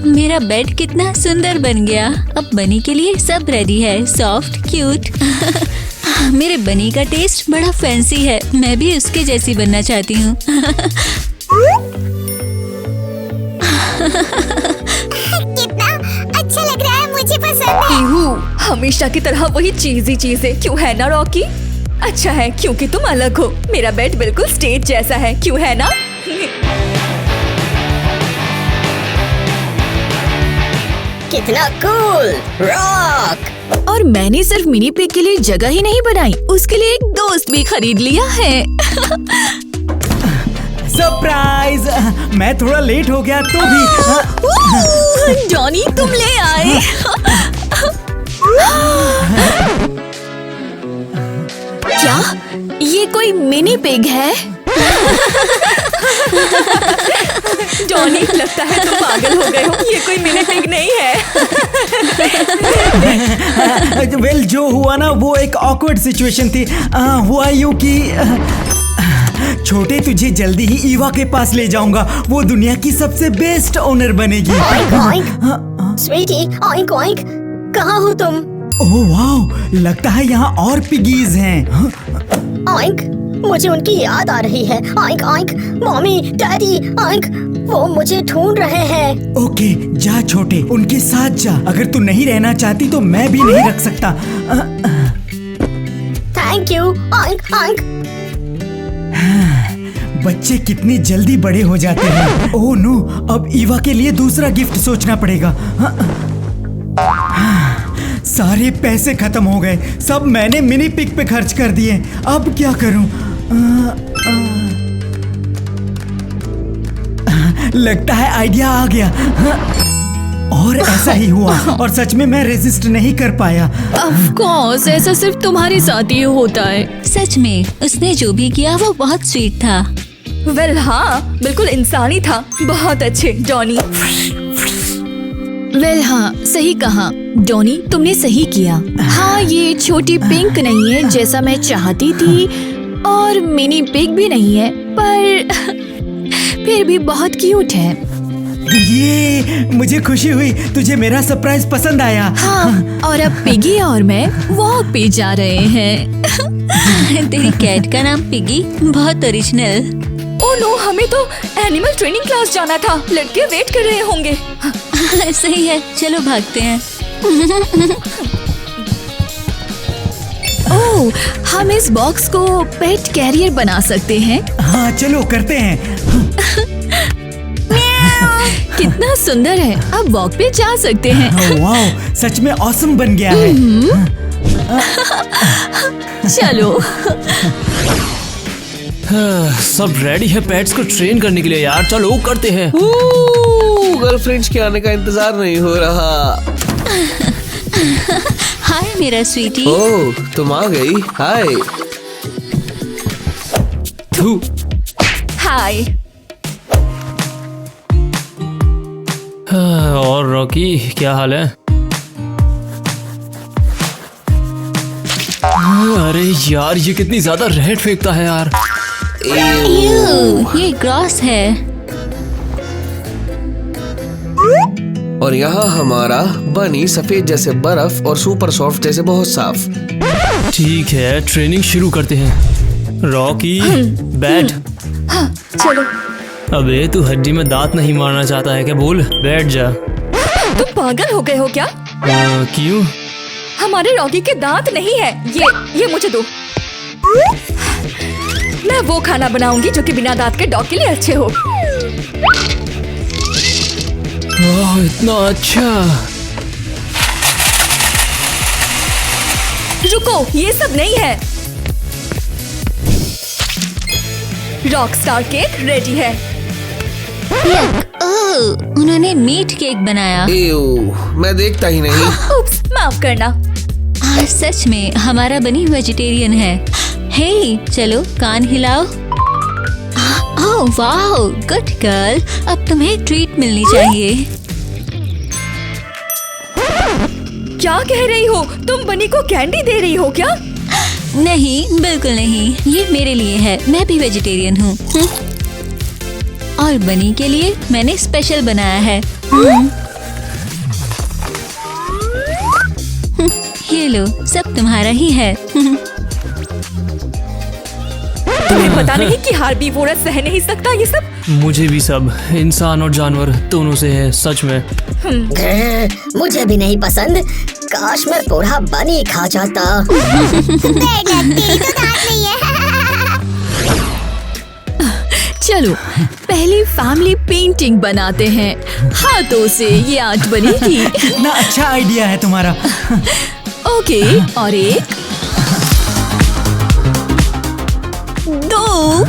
मेरा बेड कितना सुंदर बन गया। अब बनी के लिए सब रेडी है, सॉफ्ट, क्यूट। मेरे बनी का टेस्ट बड़ा फैंसी है, मैं भी उसके जैसी बनना चाहती हूँ। कितना अच्छा लग रहा है, मुझे पसंद है। हमेशा की तरह वही चीजें क्यों है ना रॉकी? अच्छा है क्योंकि तुम अलग हो। मेरा बेड बिल्कुल स्टेज जैसा है, क्यों है ना? कितना कूल, रॉक। और मैंने सिर्फ मिनी पिग के लिए जगह ही नहीं बनाई, उसके लिए एक दोस्त भी खरीद लिया है। सरप्राइज! मैं थोड़ा लेट हो गया तो भी। जॉनी तुम ले आए। क्या ये कोई मिनी पिग है? जॉनी लगता है तुम पागल हो गए हो, ये कोई मिनी पिग नहीं है। वेल जो हुआ ना वो एक ऑकवर्ड सिचुएशन थी। हुआ यूं कि छोटे तुझे जल्दी ही ईवा के पास ले जाऊंगा, वो दुनिया की सबसे बेस्ट ओनर बनेगी। Oink oink, sweetie, oink oink, कहाँ हो तुम? ओह वाह, लगता है यहाँ और पिगीज हैं। ऑइंक, मुझे उनकी याद आ रही है। Oink oink, mummy, daddy, oink, वो मुझे ढूंढ रहे हैं। ओके जा छोटे, उनके साथ जा। अगर तू नहीं रहना चाहती तो मैं भी नहीं रख सकता। Thank you, oink oink. बच्चे कितनी जल्दी बड़े हो जाते हैं। ओह नो, अब ईवा के लिए दूसरा गिफ्ट सोचना पड़ेगा। सारे पैसे खत्म हो गए, सब मैंने मिनी पिग पे खर्च कर दिए। अब क्या करूं? लगता है आइडिया आ गया। और ऐसा ही हुआ, और सच में मैं रेजिस्ट नहीं कर पाया। ऑफ कोर्स, ऐसा सिर्फ तुम्हारे साथ ही होता है। सच में उसने जो भी किया वो बहुत स्वीट था। वेल हाँ, बिल्कुल इंसानी था। बहुत अच्छे जॉनी। वेल हाँ, सही कहा जॉनी, तुमने सही किया। हाँ, ये छोटी पिंक नहीं है जैसा मैं चाहती थी, और मिनी पिग भी नहीं है, पर फिर भी बहुत क्यूट है। ये मुझे खुशी हुई, तुझे मेरा सरप्राइज पसंद आया। हाँ, और अब पिगी और मैं वॉक पे जा रहे हैं। तेरी कैट का नाम पिगी, बहुत ओरिजिनल। ओह नो, हमें तो एनिमल ट्रेनिंग क्लास जाना था। लड़के वेट कर रहे होंगे। सही है, चलो भागते हैं। ओह, हम इस बॉक्स को पेट कैरियर बना सकते हैं। हाँ चलो करते हैं। कितना सुंदर है, अब वॉक पे जा सकते हैं। वाह, सच में ऑसम बन गया है। चलो। सब रेडी है पेट्स को ट्रेन करने के लिए यार, चलो करते हैं। गर्लफ्रेंड्स के आने का इंतजार नहीं हो रहा। हाय मेरा स्वीटी। ओह, तुम आ गई। हाय। हाय। और रॉकी क्या हाल है? अरे यार, ये कितनी ज्यादा रेड फेंकता है यार। ये ग्रॉस है। और यहाँ हमारा बनी सफेद जैसे बर्फ और सुपर सॉफ्ट जैसे बहुत साफ। ठीक है, ट्रेनिंग शुरू करते हैं। रॉकी बैठ। हाँ, चलो। अबे तू हड्डी में दांत नहीं मारना चाहता है क्या? बोल, बैठ जा। तुम पागल हो गए हो क्या? क्यों? हमारे रॉकी के दांत नहीं है। ये मुझे दो। मैं वो खाना बनाऊंगी जो कि बिना दांत के डॉग के लिए अच्छे हो। ओह, इतना अच्छा। रुको, ये सब नहीं है। रॉक स्टार केक रेडी है। ओह, उन्होंने मीट केक बनाया। मैं देखता ही नहीं। उप्स, माफ करना। सच में हमारा बनी वेजिटेरियन है। हे चलो कान हिलाओ। ओह वाह, गुड गर्ल, अब तुम्हें ट्रीट मिलनी चाहिए। क्या कह रही हो? तुम बनी को कैंडी दे रही हो क्या? नहीं, बिल्कुल नहीं, ये मेरे लिए है, मैं भी वेजिटेरियन हूँ। और बनी के लिए मैंने स्पेशल बनाया है। ये लो, सब तुम्हारा ही है। तुम्हें पता नहीं कि हार्बीवोरस सह नहीं सकता ये सब? मुझे भी सब, इंसान और जानवर दोनों से है, सच में। मुझे भी नहीं पसंद। काश मैं पूरा बनी खा जाता। चलो पहले फैमिली पेंटिंग बनाते हैं। हाथों से ये आर्ट बनेगी। ना अच्छा आइडिया है तुम्हारा। ओके, और एक, दो,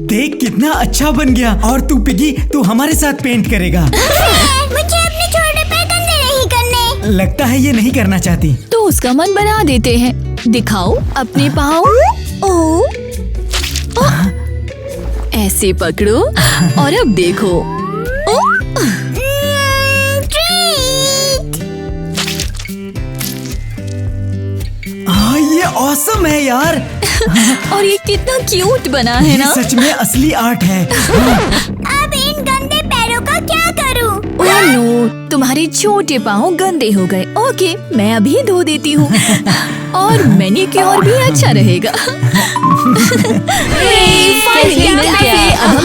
देख कितना अच्छा बन गया। और तू पिगी, तू हमारे साथ पेंट करेगा। मुझे अपने छोटे पैर गंदे नहीं करने। लगता है ये नहीं करना चाहती। तो उसका मन बना देते हैं। दिखाओ अपने पाँव। ओ, ऐसे पकड़ो और अब देखो। ओ, हाँ, ये ऑसम है यार। और ये कितना क्यूट बना है ना। ये सच में असली आर्ट है। अब इन गंदे पैरों का क्या करूं? ओह नो, तुम्हारे छोटे पाँव गंदे हो गए। ओके, मैं अभी धो देती हूँ। और मैनिक्योर भी अच्छा रहेगा। फाइनली मिल गया, अब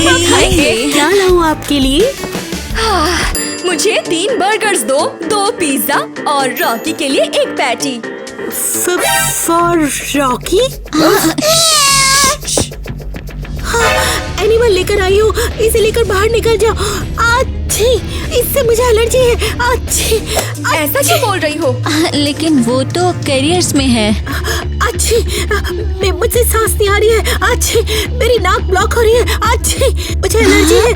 हम खाएंगे। क्या लाऊं आपके लिए? मुझे 3 बर्गर्स दो, 2 पिज्जा और रॉकी के लिए 1 पैटी। For Rocky? एनिमल लेकर आई हो, इसे लेकर बाहर निकल जाओ। अच्छी, इससे मुझे एलर्जी है। अच्छी, ऐसा क्यों बोल रही हो? लेकिन वो तो कैरियर्स में है। अच्छी, मुझे सांस नहीं आ रही है। अच्छी, मेरी नाक ब्लॉक हो रही है। अच्छी, मुझे एलर्जी है।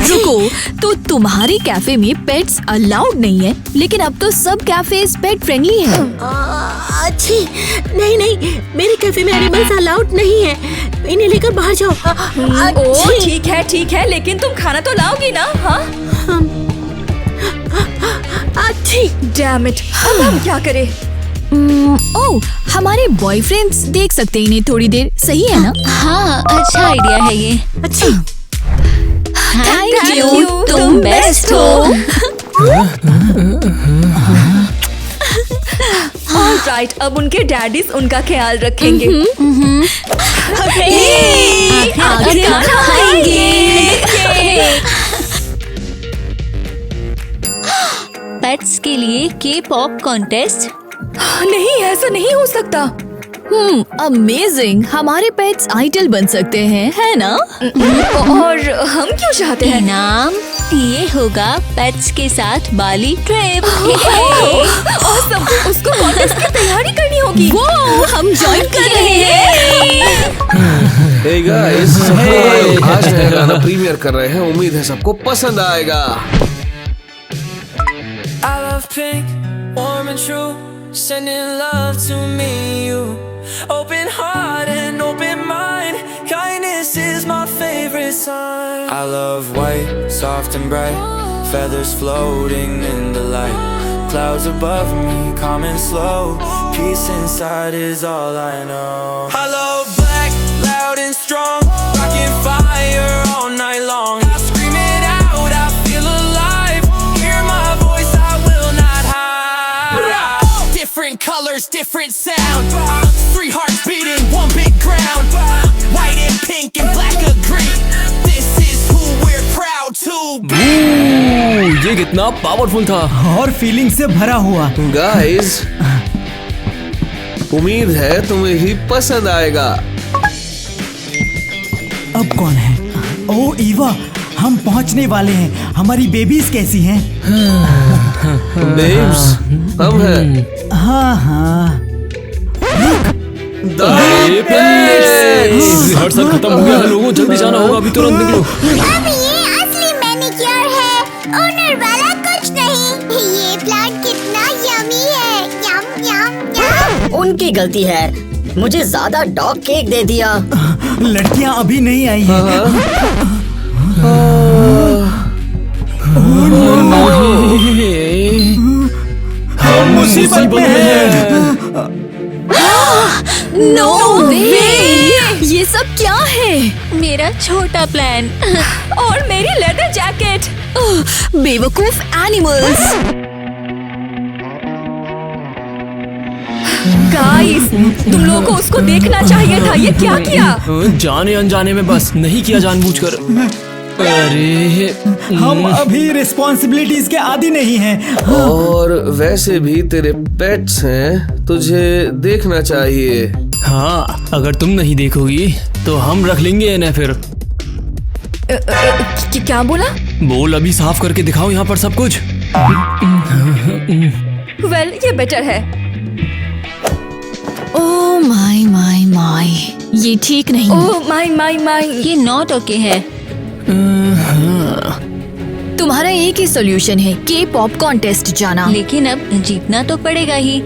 रुको, तो तुम्हारे कैफे में पेट्स अलाउड नहीं है, लेकिन अब तो सब कैफेज पेट फ्रेंडली है। अच्छी, नहीं नहीं, मेरे कैफे में एनिमल्स अलाउड नहीं है। इन्हें लेकर बाहर जाओ। ओ ठीक है, लेकिन तुम खाना तो लाओगी ना? हाँ? अच्छी, डैम इट, अब हम क्या करें? ओह, हमारे बॉयफ्रेंड्स देख सकते हैं इन्हें थोड़ी देर, सही है ना? हाँ, अच्छा आइडिया है ये। अच्छी। थैंक यू, तुम बेस्ट हो। ऑलराइट, अब उनके डैडीज उनका ख्याल रखेंगे। आखिर खाना खाएंगे। पेट्स के लिए के-पॉप कॉन्टेस्ट? नहीं, ऐसा नहीं हो सकता। अमेजिंग, हमारे पेट्स आइडल बन सकते हैं, है ना? और हम क्यों चाहते हैं? इनाम ये होगा पेट्स के साथ बाली ट्रिप। Awesome, उसको कॉन्टेस्ट की तैयारी करनी होगी। वो हम ज्वाइन कर रहे हैं। हे गाइस, आज नया गाना प्रीमियर कर रहे हैं। उम्मीद है सबको पसंद आएगा। I love pink, warm and true, sending love to me, you. Open heart and open mind, kindness is my favorite sign. I love white, soft and bright, feathers floating in the light. Clouds above me, calm and slow, peace inside is all I know. I love black, loud and strong, rocking fire all night long. I scream it out, I feel alive, hear my voice, I will not hide. Different colors, different sound, 3 hearts beating, 1 big ground. White and pink and black agree, this is who we're proud to be. ये कितना powerful था और feeling से भरा हुआ। Guys, उम्मीद है तुम्हें भी पसंद आएगा। अब कौन है? ओ ईवा, हम पहुंचने वाले हैं। हमारी बेबीज कैसी हैं? बेब्स, हम हैं। हाँ। रिहर्सल खत्म हो गया है लोगों, जल्दी जाना होगा, अभी तुरंत निकलो। अब ये असली मैनिक्योर है, ओनर वाला कुछ नहीं। ये प्लांट कितना यमी है। यम यम यम। उनकी गलती है, मुझे ज्यादा डॉग केक दे दिया। लड़कियां अभी नहीं आई हैं। हम मुसीबत में हैं। नो वे! ये सब क्या है? मेरा छोटा प्लान और मेरी लेदर जैकेट। बेवकूफ एनिमल्स। गाइस, तुम लोगों को उसको देखना चाहिए था। ये क्या किया? जाने अनजाने में बस, नहीं किया जानबूझकर। अरे हम अभी रिस्पॉन्सिबिलिटीज के आदी नहीं हैं। और वैसे भी तेरे पेट्स हैं, तुझे देखना चाहिए। हाँ, अगर तुम नहीं देखोगी तो हम रख लेंगे इन्हें फिर। क्या बोला? बोल, अभी साफ करके दिखाओ यहाँ पर सब कुछ। वेल, ये बेटर है। ओह माय माय माय, ये ठीक नहीं। ओह माय माय माय, ये नॉट ओके है। तुम्हारा एक ही सोल्यूशन है, के पॉप कॉन्टेस्ट जाना। लेकिन अब जीतना तो पड़ेगा ही।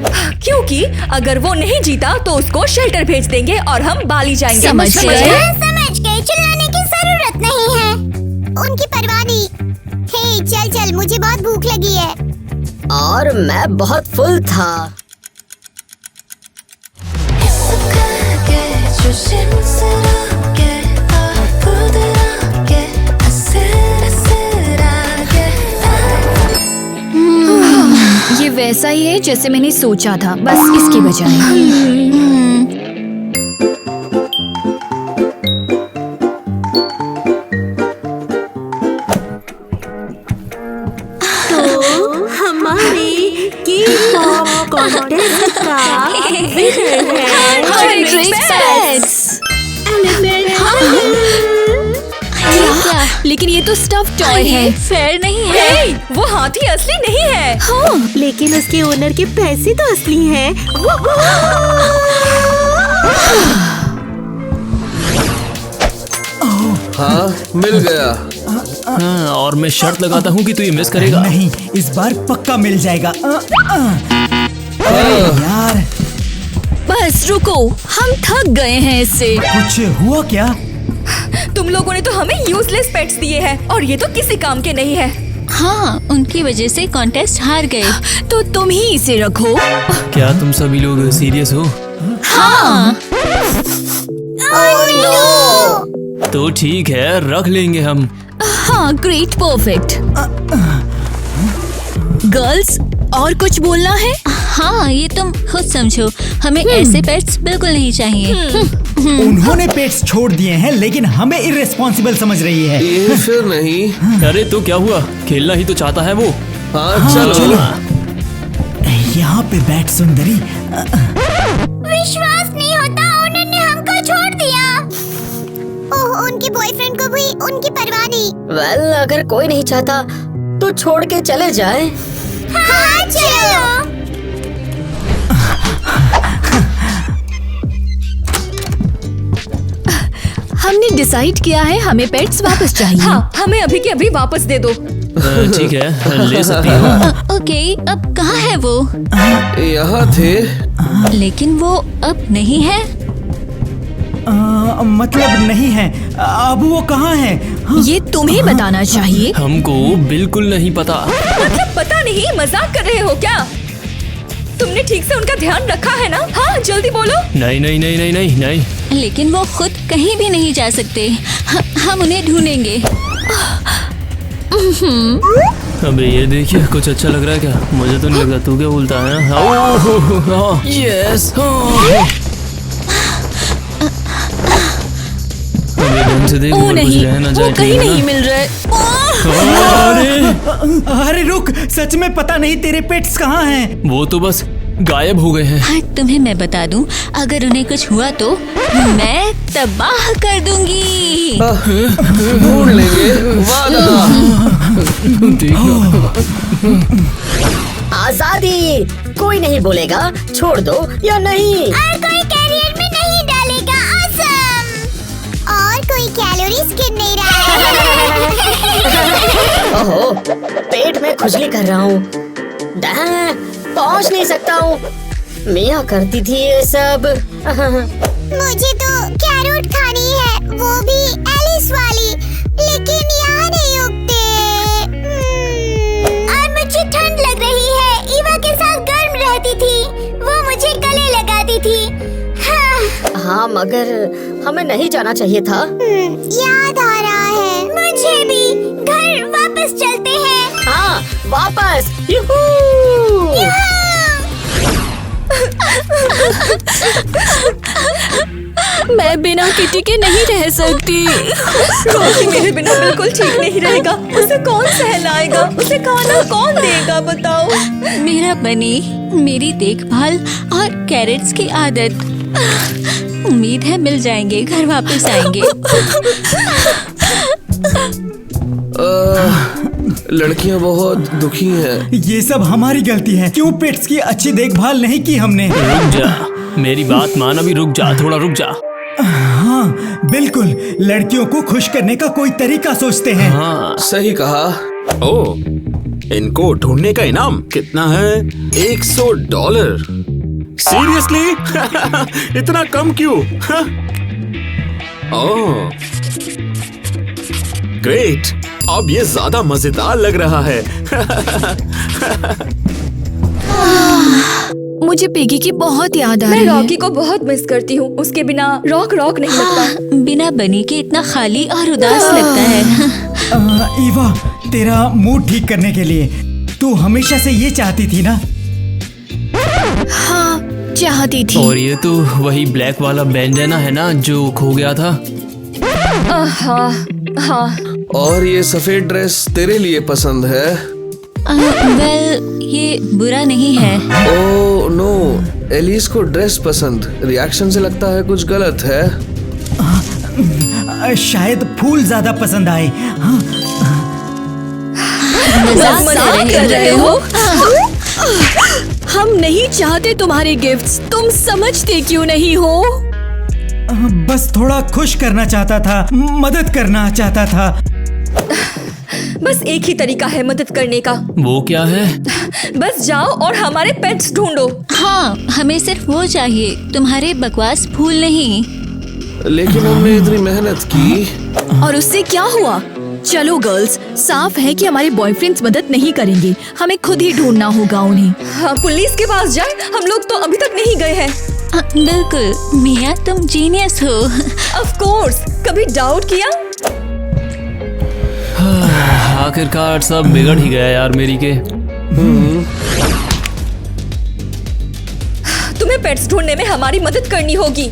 क्योंकि अगर वो नहीं जीता तो उसको शेल्टर भेज देंगे और हम बाली जाएंगे। समझ गए? समझ गए, चिल्लाने की जरूरत नहीं है। उनकी परवाह नहीं। हे, चल चल, मुझे बहुत भूख लगी है। और मैं बहुत फुल था। ये वैसा ही है जैसे मैंने सोचा था, बस इसके बजाय। हमारे के-पॉप कॉन्टेस्ट का विनर है लेकिन ये तो स्टफ टॉय है। फेयर नहीं है। वो हाथी असली नहीं है। हाँ, लेकिन उसके ओनर के पैसे तो असली हैं। हाँ, मिल गया। हाँ, और मैं शर्त लगाता हूँ कि तू ये मिस करेगा। नहीं, इस बार पक्का मिल जाएगा। अरे यार, बस रुको, हम थक गए हैं इससे। कुछ हुआ क्या? तुम लोगों ने तो हमें यूजलेस पेट्स दिए हैं और ये तो किसी काम के नहीं है। हाँ, उनकी वजह से कॉन्टेस्ट हार गए। तो तुम ही इसे रखो। क्या तुम सभी लोग सीरियस हो? हाँ। तो ठीक है, रख लेंगे हम। हाँ, ग्रेट, परफेक्ट। गर्ल्स, और कुछ बोलना है? हाँ, ये तुम खुद समझो। हमें ऐसे पेट्स बिल्कुल नहीं चाहिए। उन्होंने पेट्स छोड़ दिए हैं, लेकिन हमें इर्रेस्पॉन्सिबल समझ रही है। ये फिर नहीं। अरे तो क्या हुआ? खेलना ही तो चाहता है वो। हाँ, चलो। यहाँ पे बैठ सुंदरी। विश्वास नहीं होता, उन्होंने हमको छोड़ दिया। ओह, उनके बॉयफ्रेंड को भी उनकी परवाह नहीं। वेल, अगर कोई नहीं चाहता तो छोड़ के चले जाए। हाँ, चलो। हमने डिसाइड किया है, हमें पेट्स वापस चाहिए। हाँ, हमें अभी के अभी वापस दे दो। ठीक है, ले सकती हो। ओके, अब कहाँ है वो? यहाँ थे। लेकिन वो अब नहीं है। मतलब नहीं है। अब वो कहाँ है? ये तुम्हें बताना चाहिए। हमको बिल्कुल नहीं पता। मतलब पता नहीं? मजाक कर रहे हो क्या? तुमने ठीक से उनका ध्यान रखा है ना? हाँ, जल्दी बोलो। नहीं नहीं नहीं नहीं नहीं नहीं। लेकिन वो खुद कहीं भी नहीं जा सकते। हम उन्हें ढूंढेंगे। अबे ये देखिए, कुछ अच्छा लग रहा है क्या? मुझे तो नहीं लग रहा। तू क्या बोलता है? यस। ढंग से देख, ओ ऊपर कुछ नहीं, रह ना वो जाए। कहीं ठीक है नहीं ना? मिल रहे। अरे रुक, सच में पता नहीं तेरे पेट्स कहाँ हैं। वो तो बस गायब हो गए हैं। हाँ, तुम्हें मैं बता दूं, अगर उन्हें कुछ हुआ तो मैं तबाह कर दूंगी। ढूंढ लेंगे, वादा। आजादी, कोई नहीं बोलेगा छोड़ दो या नहीं। और कोई कैरियर में नहीं डालेगा। awesome। और कोई कैलोरीज गिन नहीं रहा है। ओहो, पेट में खुजली कर रहा हूँ। पहुँच नहीं सकता हूँ। मिया करती थी ये सब। मुझे तो कैरोट खानी है, वो भी एलिस वाली, लेकिन यहाँ नहीं उगते। और मुझे ठंड लग रही है। ईवा के साथ गर्म रहती थी, वो मुझे गले लगाती थी। हाँ मगर हमें नहीं जाना चाहिए था। याद आ रहा है मुझे भी। घर वापस चलते हैं। हाँ वापस। यूहू! मैं बिना किटी के नहीं रह सकती। रॉकी मेरे बिना बिल्कुल ठीक नहीं रहेगा। उसे कौन सहलाएगा, उसे खाना कौन देगा बताओ। मेरा बनी, मेरी देखभाल और कैरेट्स की आदत। उम्मीद है मिल जाएंगे, घर वापस आएंगे। लड़कियां बहुत दुखी हैं। ये सब हमारी गलती है। क्यों पेट्स की अच्छी देखभाल नहीं की हमने? रुक जा, मेरी बात मान, अभी रुक जा, थोड़ा रुक जा। हाँ बिल्कुल, लड़कियों को खुश करने का कोई तरीका सोचते हैं। हाँ सही कहा। ओह, इनको ढूंढने का इनाम कितना है? $100। सीरियसली? इतना कम क्यों? ओह ग्रेट, अब ये ज्यादा मजेदार लग रहा है। मुझे पेगी की बहुत याद आ मैं रही है। रॉकी को बहुत मिस करती हूँ। उसके बिना रॉक नहीं लगता। बिना बनी के इतना खाली और उदास लगता है। ईवा, तेरा मूड ठीक करने के लिए तू हमेशा से ये चाहती थी ना? हाँ चाहती थी। और ये तो वही ब्लैक वाला बैंडेना है ना जो खो गया था। हाँ हाँ। और ये सफेद ड्रेस तेरे लिए पसंद है? वेल ये बुरा नहीं है। ओह नो, एलिस को ड्रेस पसंद। रिएक्शन से लगता है कुछ गलत है। शायद फूल ज्यादा पसंद आए। हाँ? मजाक कर रहे हो? हम नहीं चाहते तुम्हारे गिफ्ट्स, तुम समझते क्यों नहीं हो? बस थोड़ा खुश करना चाहता था, मदद करना चाहता था। बस एक ही तरीका है मदद करने का। वो क्या है? बस जाओ और हमारे पेट्स ढूंढो। हाँ, हमें सिर्फ वो चाहिए, तुम्हारे बकवास फूल नहीं। लेकिन हमने इतनी मेहनत की। और उससे क्या हुआ? चलो गर्ल्स, साफ है कि हमारे बॉयफ्रेंड्स मदद नहीं करेंगे। हमें खुद ही ढूंढना होगा उन्हें। हाँ, पुलिस के पास जाए। हम लोग तो अभी तक नहीं गए हैं। बिल्कुल मिया, तुम जीनियस हो। ऑफ कोर्स, कभी डाउट किया? आखिरकार सब बिगड़ ही गया यार मेरी के। तुम्हें पेट्स ढूंढने में हमारी मदद करनी होगी।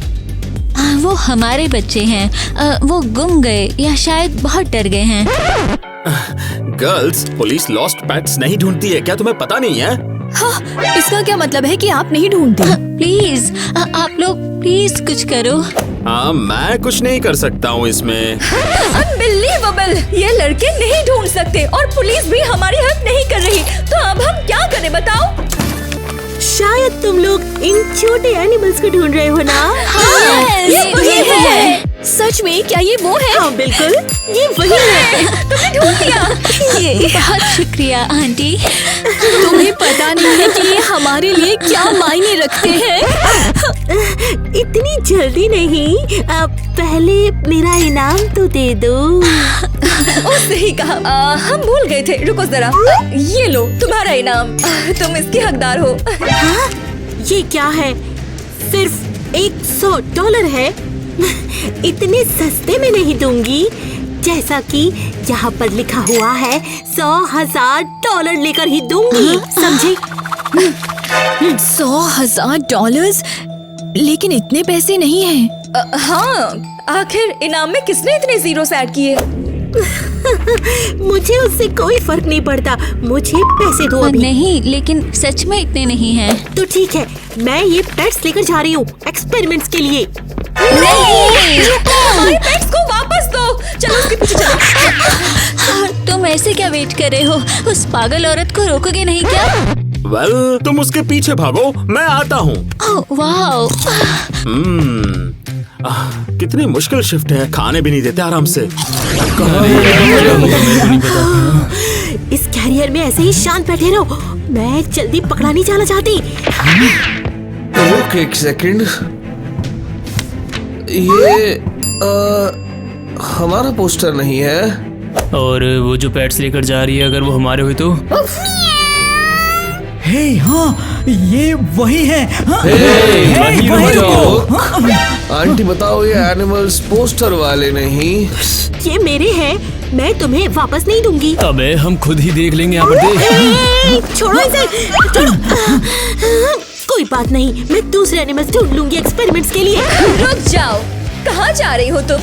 वो हमारे बच्चे हैं। वो गुम गए या शायद बहुत डर गए हैं। गर्ल्स, पुलिस लॉस्ट पेट्स नहीं ढूंढती है, क्या तुम्हें पता नहीं है? हाँ, इसका क्या मतलब है कि आप नहीं ढूंढते? प्लीज आप लोग प्लीज कुछ करो। हाँ, मैं कुछ नहीं कर सकता हूँ इसमें। अनबिलीवेबल, ये लड़के नहीं ढूंढ सकते और पुलिस भी हमारी हेल्प नहीं कर रही। तो अब हम क्या करें बताओ? शायद तुम लोग इन छोटे एनिमल्स को ढूंढ रहे हो ना? हाँ, ये वही है। सच में क्या ये वो है? हाँ बिल्कुल, ये वही है। तुमने ढूंढ लिया। ये बहुत शुक्रिया आंटी। तुम्हें पता नहीं है कि ये हमारे लिए क्या मायने रखते हैं। इतनी जल्दी नहीं, पहले मेरा इनाम तो दे दो। ओ सही कहा। हम भूल गए थे। रुको जरा। ये लो तुम्हारा इनाम। तुम इसके हकदार हो। हाँ? ये क्या है? सिर्फ $100 है। इतने सस्ते में नहीं दूंगी। जैसा कि यहाँ पर लिखा हुआ है, $100,000 लेकर ही दूंगी, समझे? $100,000? लेकिन इतने पैसे नहीं हैं। हाँ, आखिर इनाम में किसने इतने जीरोस ऐड किए? मुझे उससे कोई फर्क नहीं पड़ता। मुझे पैसे दो अभी। नहीं, लेकिन सच में इतने नहीं हैं। तो ठीक है, मैं ये पेट्स लेकर जा रही हूँ एक्सपेरिमेंट्स के लिए। नहीं, हमारे पेट्स को वापस दो। चलो उसके पीछे चलो। तुम ऐसे क्या वेट कर रहे हो? उस पागल औरत को रोकोगे नहीं क्या? वेल, तुम उसके पीछे भागो, मैं आता हूँ। वाओ, कितनी मुश्किल शिफ्ट है, खाने भी नहीं देते आराम से। इस कैरियर में ऐसे ही शांत बैठे रहो। मैं जल्दी पकड़ा नहीं जाना चाहती। रुक एक सेकंड, ये हमारा पोस्टर नहीं है। और वो जो पेट्स लेकर जा रही है, अगर वो हमारे हुए तो? हे हाँ, ये वही है। हाँ, वही वही रुको। हाँ। आंटी बताओ, ये एनिमल्स पोस्टर वाले नहीं। ये मेरे हैं, मैं तुम्हें वापस नहीं दूंगी। अबे हम खुद ही देख लेंगे यहाँ पर। देख छोड़ो इसे, छोड़ो। कोई बात नहीं, मैं दूसरे एनिमल्स ढूंढ लूंगी एक्सपेरिमेंट्स के लिए। रुक जाओ, कहाँ जा रही हो तुम?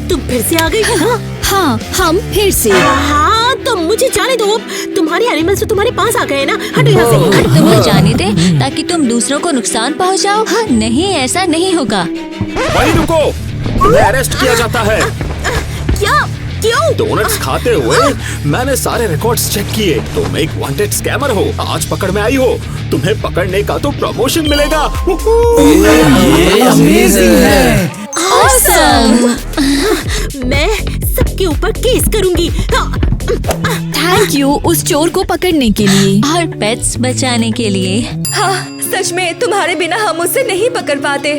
तुम फिर से आ गई हो? हाँ, हम फिर से। हाँ, तो मुझे जाने दो। तुम्हारे एनिमल्स तो तुम्हारे पास आ गए ना। हटो यहाँ से, हट। तुम्हें जाने दे ताकि तुम दूसरों को नुकसान पहुंचाओ। हाँ, नहीं, ऐसा नहीं होगा। वहीं रुको, तुम्हें अरेस्ट किया जाता है। क्या? क्यों? डोनट्स खाते हुए मैंने सारे रिकॉर्ड्स चेक किए। तुम एक वांटेड स्कैमर हो, आज पकड़ में आई हो। तुम्हें पकड़ने का तो प्रमोशन मिलेगा। ये अमेजिंग है। Awesome! मैं सबके ऊपर केस करूंगी। थैंक यू उस चोर को पकड़ने के लिए। और पेट्स बचाने के लिए। हाँ, सच में तुम्हारे बिना हम उसे नहीं पकड़ पाते।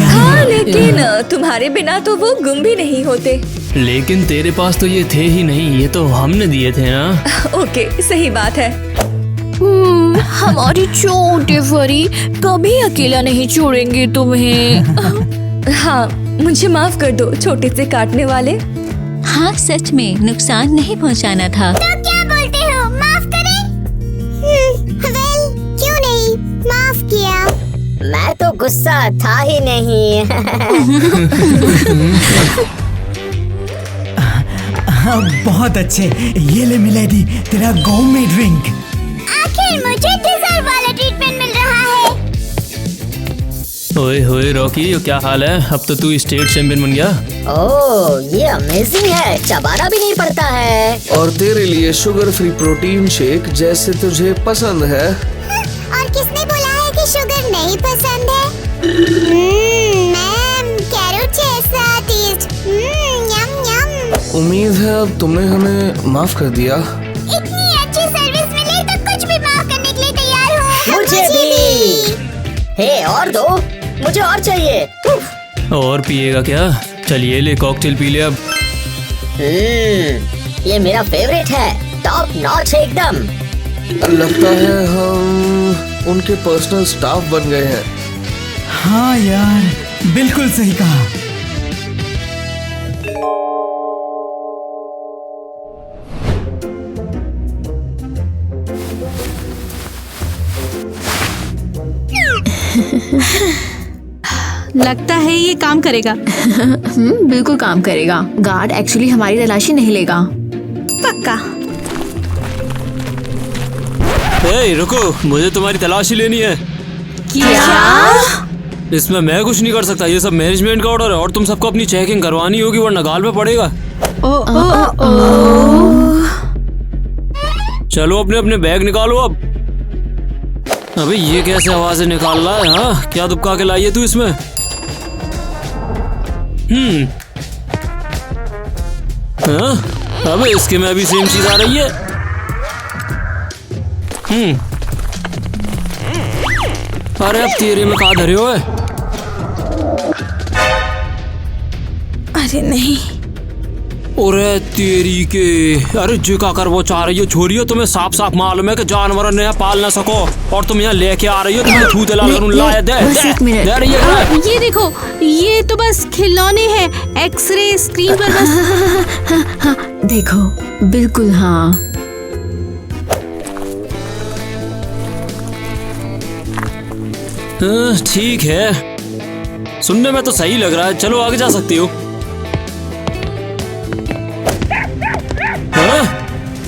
हाँ, लेकिन तुम्हारे बिना तो वो गुम भी नहीं होते। लेकिन तेरे पास तो ये थे ही नहीं, ये तो हमने दिए थे ना। ओके, सही बात है। हमारी छोटे फरी कभी अकेला नहीं छोड़ेंगे तुम्हें। हाँ, मुझे माफ कर दो छोटे से काटने वाले। हाँ, सच में नुकसान नहीं पहुंचाना था। तो क्या बोलते हो, माफ करें? वेल, क्यों नहीं, माफ किया। मैं तो गुस्सा था ही नहीं। हाँ, बहुत अच्छे। ये ले मिलेदी, तेरा गो में ड्रिंक। आखिर मुझे डिजर्व वाला ट्रीटमेंट मिल रहा है। ओए होए रॉकी, क्या हाल है? अब तो तू स्टेट चैंपियन बन गया। ओह, ये अमेजिंग है, चबाना भी नहीं पड़ता है। और तेरे लिए शुगर फ्री प्रोटीन शेक जैसे तुझे पसंद है। और किसने बोला है कि शुगर नहीं पसंद है? मैम, कैरोट जैसा टेस्ट। यम यम। उम्मीद है अब तुमने हमें माफ कर दिया। इतनी अच्छी सर्विस मिले तो कुछ भी माफ करने के लिए तैयार हूँ। मुझे भी। हे, और दो, मुझे और चाहिए। और पिएगा क्या? चलिए ले कॉकटेल पी ले अब। ये मेरा फेवरेट है, टॉप नॉच एकदम। लगता है हम उनके पर्सनल स्टाफ बन गए हैं। हाँ यार, बिल्कुल सही कहा। लगता है ये काम करेगा। बिल्कुल काम करेगा। गार्ड एक्चुअली हमारी तलाशी नहीं लेगा। पक्का। ए, रुको, मुझे तुम्हारी तलाशी लेनी है। क्या? इसमें मैं कुछ नहीं कर सकता, ये सब मैनेजमेंट का ऑर्डर है और तुम सबको अपनी चेकिंग करवानी होगी वरना गाल पे पड़ेगा। चलो अपने अपने बैग निकालो अब। अबे ये कैसे आवाजें निकाल रहा है? हाँ, क्या दुबका के लाई है तू इसमें? हाँ? अबे इसके में अभी सेम चीज आ रही है। अरे अब तेरे में कहा धरे हुए? अरे नहीं। अरे तेरी के, अरे जो का कर वो चाह रही हो छोरी हो? तुम्हें साफ साफ मालूम है कि जानवर ने पाल ना सको और तुम यहाँ लेके आ रही हो। तुम्हें थूते लाल करूँ, लाया दे दे रही है। ये देखो, ये तो बस खिलौने हैं। एक्सरे स्क्रीन पर बस। हाँ, देखो, बिल्कुल हाँ। ठीक है, सुनने में तो सही लग रहा है। चलो आगे जा सकती हो।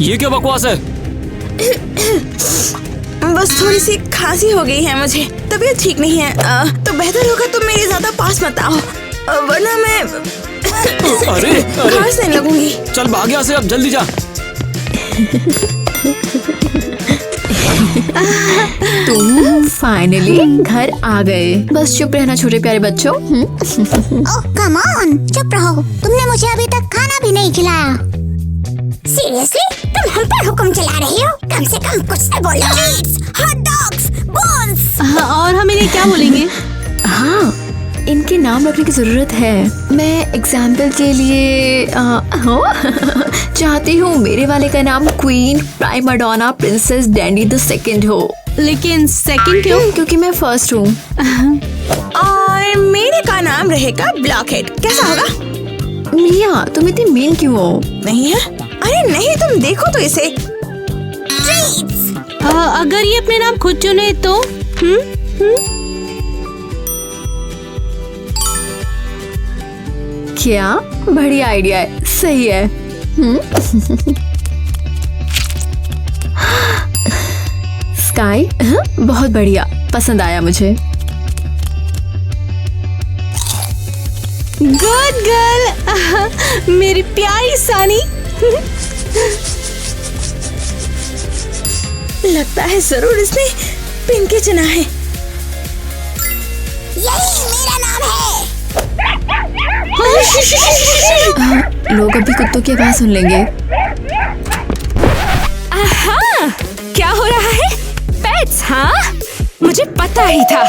ये क्या बकवास है? बस थोड़ी सी खांसी हो गई है मुझे, तबीयत ठीक नहीं है। तो बेहतर होगा तुम मेरे ज्यादा पास मत आओ, वरना मैं अरे खांसने लगूंगी। चल भाग यहाँ से, अब जल्दी जा। तुम फाइनली घर आ गए। बस चुप रहना छोटे प्यारे बच्चों। ओह कम ऑन, चुप रहो। तुमने मुझे अभी तक खाना भी नहीं खिलाया। सीरियसली, तुम हम पर हुक्म चला रही हो? कम से कम कुछ तो बोलो। Treats, hot dogs, bones. और हम इन्हें क्या बोलेंगे? हाँ, इनके नाम रखने की जरूरत है। मैं एग्जाम्पल के लिए चाहती हूँ मेरे वाले का नाम queen prima donna princess dandy the second हो। लेकिन सेकंड क्यों? क्योंकि मैं फर्स्ट हूँ। और मेरे का नाम रहेगा ब्लॉकहेड। कैसा होगा? मिया, तुम इतनी मीन क्यों हो? नहीं है? अरे नहीं, तुम देखो तो इसे। अगर ये अपने नाम खुद चुने तो? क्या बढ़िया आइडिया है, सही है। स्काई, बहुत बढ़िया, पसंद आया मुझे। गुड गर्ल, मेरी प्यारी सानी। लगता है जरूर इसने पिंकी चुना है। यही मेरा नाम है। लोग अभी कुत्तों की आवाज सुन लेंगे। आहा, क्या हो रहा है? पेट्स, हाँ? मुझे पता ही था।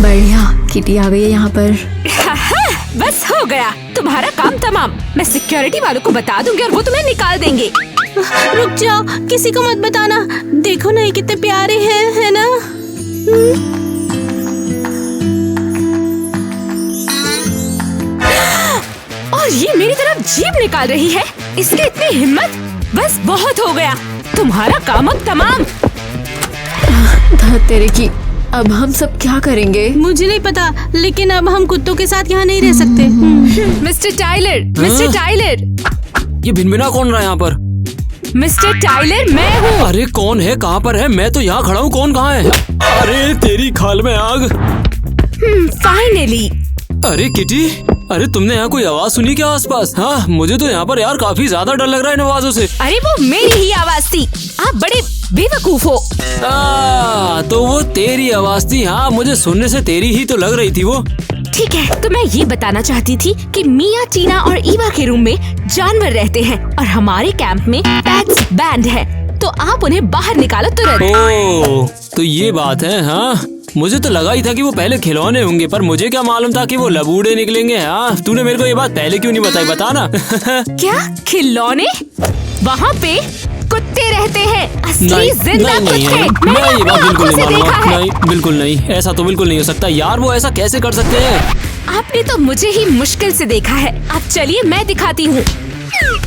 बढ़िया, किटी आ गई है यहाँ पर। बस हो गया, तुम्हारा काम तमाम। मैं सिक्योरिटी वालों को बता दूंगी और वो तुम्हें निकाल देंगे। रुक जाओ, किसी को मत बताना। देखो ना ये कितने प्यारे हैं, है ना? और ये मेरी तरफ जीभ निकाल रही है। इसकी इतनी हिम्मत, बस बहुत हो गया। तुम्हारा काम अब तमाम। तेरे की, अब हम सब क्या करेंगे? मुझे नहीं पता, लेकिन अब हम कुत्तों के साथ यहाँ नहीं रह सकते। Mister Tyler, mister Tyler. ये भिनभिना कौन रहा है यहाँ पर? मिस्टर टाइलर, मैं हूँ। अरे कौन है, कहाँ पर है? मैं तो यहाँ खड़ा हूँ, कौन कहाँ है? अरे तेरी खाल में आग। फाइनली। अरे किटी, अरे तुमने यहाँ कोई आवाज सुनी क्या आसपास? हाँ, मुझे तो यहाँ पर यार काफी ज्यादा डर लग रहा है इन आवाजों से। अरे वो मेरी ही आवाज थी। आप बड़े बेवकूफ हो। तो वो तेरी आवाज थी? हाँ, मुझे सुनने से तेरी ही तो लग रही थी वो। ठीक है, तो मैं ये बताना चाहती थी कि मिया, टीना और ईवा के रूम में जानवर रहते हैं और हमारे कैंप में पेट्स बैंड है, तो आप उन्हें बाहर निकालो तुरंत। ओह, तो ये बात है। हाँ, मुझे तो लगा ही था कि वो पहले खिलौने होंगे, पर मुझे क्या मालूम था कि वो लबूड़े निकलेंगे। हाँ, तूने मेरे को ये बात पहले क्यों नहीं बताई, बता ना। क्या खिलौने? वहाँ पे कुत्ते रहते हैं, असली जिंदा कुत्ते। मैं ये बात बिल्कुल नहीं मानूंगा। नहीं, बिल्कुल नहीं, ऐसा तो बिल्कुल नहीं हो सकता यार। वो ऐसा कैसे कर सकते हैं? आपने तो मुझे ही मुश्किल से देखा है। अब चलिए मैं दिखाती हूँ।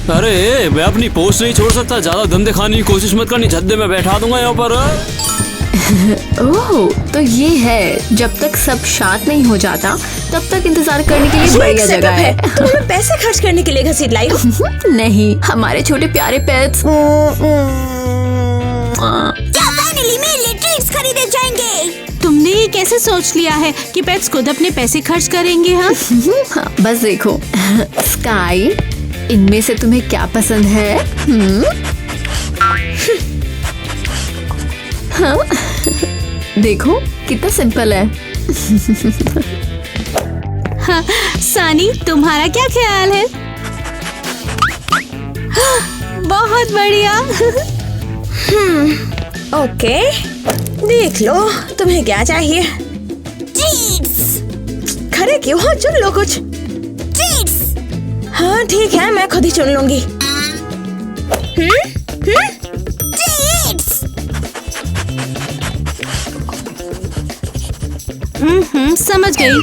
अरे मैं अपनी पोस्ट नहीं छोड़ सकता। ज्यादा दम दिखाने की कोशिश मत करनी, झद्दे में बैठा दूंगा यहाँ पर। ओह, तो ये है, जब तक सब शांत नहीं हो जाता तब तक इंतजार करने के लिए बढ़िया जगह है। तुम हमें पैसे खर्च करने के लिए घसीट लाई हो? नहीं, हमारे छोटे प्यारे पेट्स। क्या फाइनली मेरे लिए ट्रीट्स खरीदे जाएंगे? तुमने ये कैसे सोच लिया है कि पेट्स खुद अपने पैसे खर्च करेंगे? हाँ? बस देखो स्काई, इनमें से तुम्हें क्या पसंद है? हाँ? देखो कितना सिंपल है। हाँ, सानी, तुम्हारा क्या ख्याल है? बहुत बढ़िया। ओके, देख लो तुम्हें क्या चाहिए। ट्रीट्स। खड़े क्यों हो, चुन लो कुछ। ट्रीट्स। हाँ ठीक है, मैं खुद ही चुन लूंगी। समझ गई।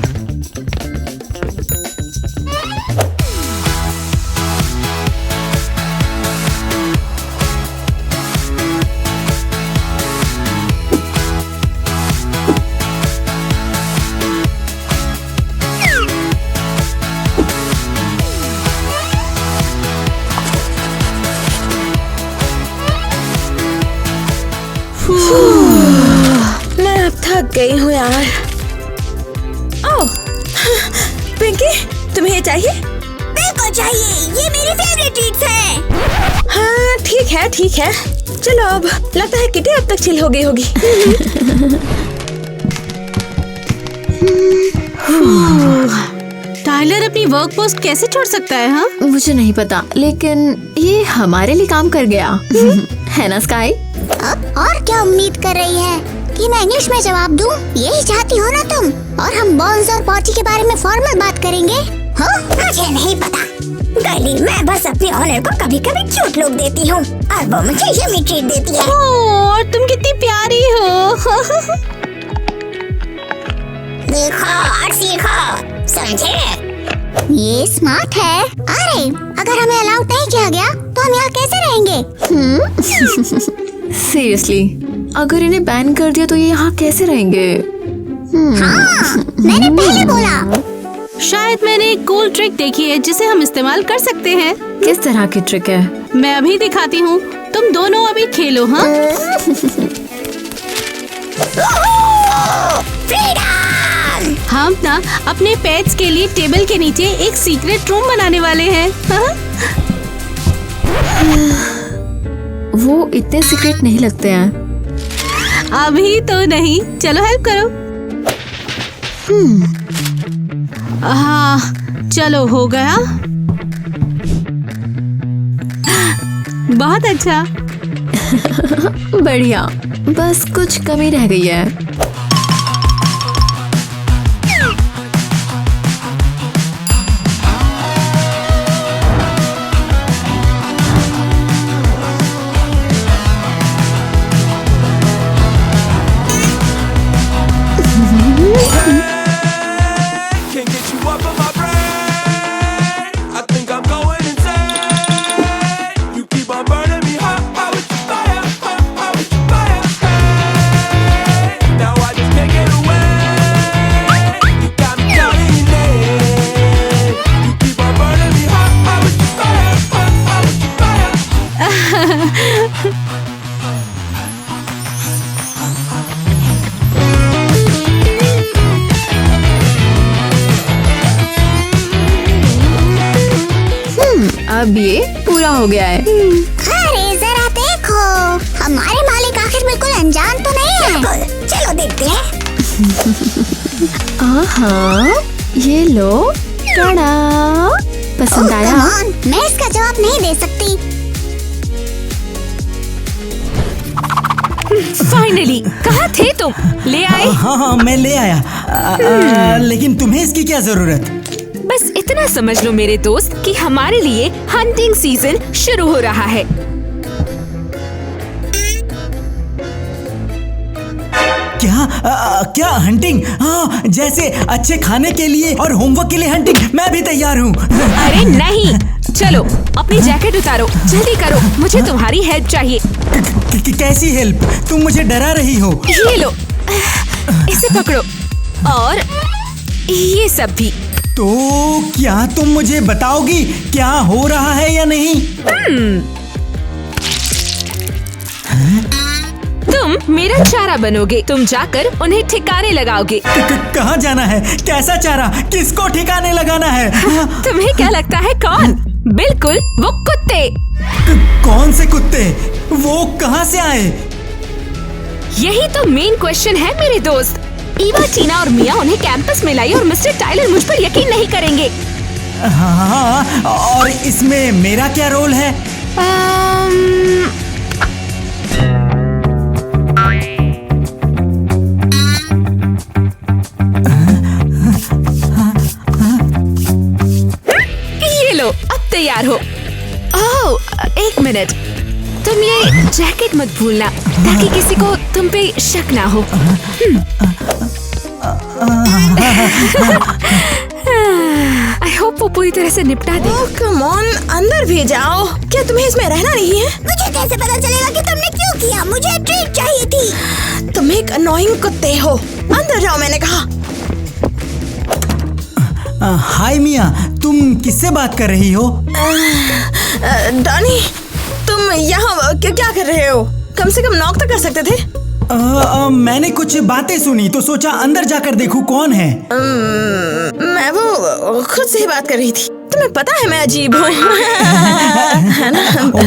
मैं अब थक गई हूँ यार। ओह, पिंकी, तुम्हें ये चाहिए? बिल्कुल चाहिए, ये मेरी फेवरेट ट्रीट्स है। हाँ ठीक है, चलो अब लगता है किटी अब तक चिल हो गई होगी। टाइलर अपनी वर्क पोस्ट कैसे छोड़ सकता है? हाँ, मुझे नहीं पता, लेकिन ये हमारे लिए काम कर गया। है ना स्काई? और क्या उम्मीद कर रही है कि मैं इंग्लिश में जवाब दूं? यही चाहती हो ना तुम? और हम बॉल्स और पॉची के बारे में फॉर्मल बात करेंगे? हाँ, मुझे नहीं पता गली, मैं बस अपने ऑनर को कभी कभी क्यूट लुक देती हूँ और वो मुझे यम्मी ट्रीट देती है। और तुम कितनी प्यारी हो। देखो और सीखो, समझे? ये स्मार्ट है। अरे अगर हमें अलाउड नहीं किया गया तो हम यहाँ कैसे रहेंगे? सीरियसली, अगर इन्हें बैन कर दिया तो ये यहाँ कैसे रहेंगे? हाँ, मैंने पहले बोला। शायद मैंने एक कूल ट्रिक देखी है जिसे हम इस्तेमाल कर सकते हैं। किस तरह की ट्रिक है? मैं अभी दिखाती हूँ, तुम दोनों अभी खेलो। हाँ, हम ना अपने पेट्स के लिए टेबल के नीचे एक सीक्रेट रूम बनाने वाले हैं। हाँ? वो इतने सीक्रेट नहीं लगते हैं। अभी तो नहीं, चलो हेल्प करो। हाँ, चलो हो गया। बहुत अच्छा। बढ़िया, बस कुछ कमी रह गई है। अब ये पूरा हो गया है। अरे जरा देखो, हमारे मालिक आखिर बिल्कुल अनजान तो नहीं है। चलो देखते हैं। ये लो, टाड़ा। पसंद आया? मैं इसका जवाब नहीं दे सकती। फाइनली, कहाँ थे तुम? ले आए? हाँ, मैं ले आया। लेकिन तुम्हें इसकी क्या जरूरत? बस इतना समझ लो मेरे दोस्त कि हमारे लिए हंटिंग सीजन शुरू हो रहा है। क्या हंटिंग? हाँ, जैसे अच्छे खाने के लिए और होमवर्क के लिए हंटिंग। मैं भी तैयार हूँ। अरे नहीं, चलो अपनी जैकेट उतारो, जल्दी करो, मुझे तुम्हारी हेल्प चाहिए। कैसी हेल्प? तुम मुझे डरा रही हो। ये लो, इसे पकड़ो, और ये सब भी। तो क्या तुम मुझे बताओगी क्या हो रहा है या नहीं? तुम मेरा चारा बनोगे। तुम जाकर उन्हें ठिकाने लगाओगे। कहाँ जाना है? कैसा चारा? किसको ठिकाने लगाना है? तुम्हें क्या लगता है कौन? बिल्कुल वो कुत्ते। कौन से कुत्ते? वो कहाँ से आए? यही तो मेन क्वेश्चन है मेरे दोस्त। ईवा, टीना और मिया उन्हें कैंपस में लाई और मिस्टर टाइलर मुझ पर यकीन नहीं करेंगे। हाँ, और इसमें मेरा क्या रोल है? ये लो, अब तैयार हो। ओह, एक मिनट, तुम ये जैकेट मत भूलना ताकि किसी को तुम पे शक ना हो। आई होप वो पूरी तरह से निपटा दे। कम ऑन, अंदर भी जाओ। क्या तुम्हें इसमें रहना नहीं है? मुझे कैसे पता चलेगा कि तुमने क्यों किया? मुझे ट्रीट चाहिए थी। तुम एक अनोइंग कुत्ते हो। अंदर जाओ, मैंने कहा। हाय मिया, तुम किससे बात कर रही हो? डॉनी, तुम यहाँ क्या कर रहे हो? कम से कम नॉक तो कर सकते थे। मैंने कुछ बातें सुनी तो सोचा अंदर जाकर देखूं कौन है। मैं वो खुद से ही बात कर रही थी। तुम्हें पता है मैं अजीब हूँ।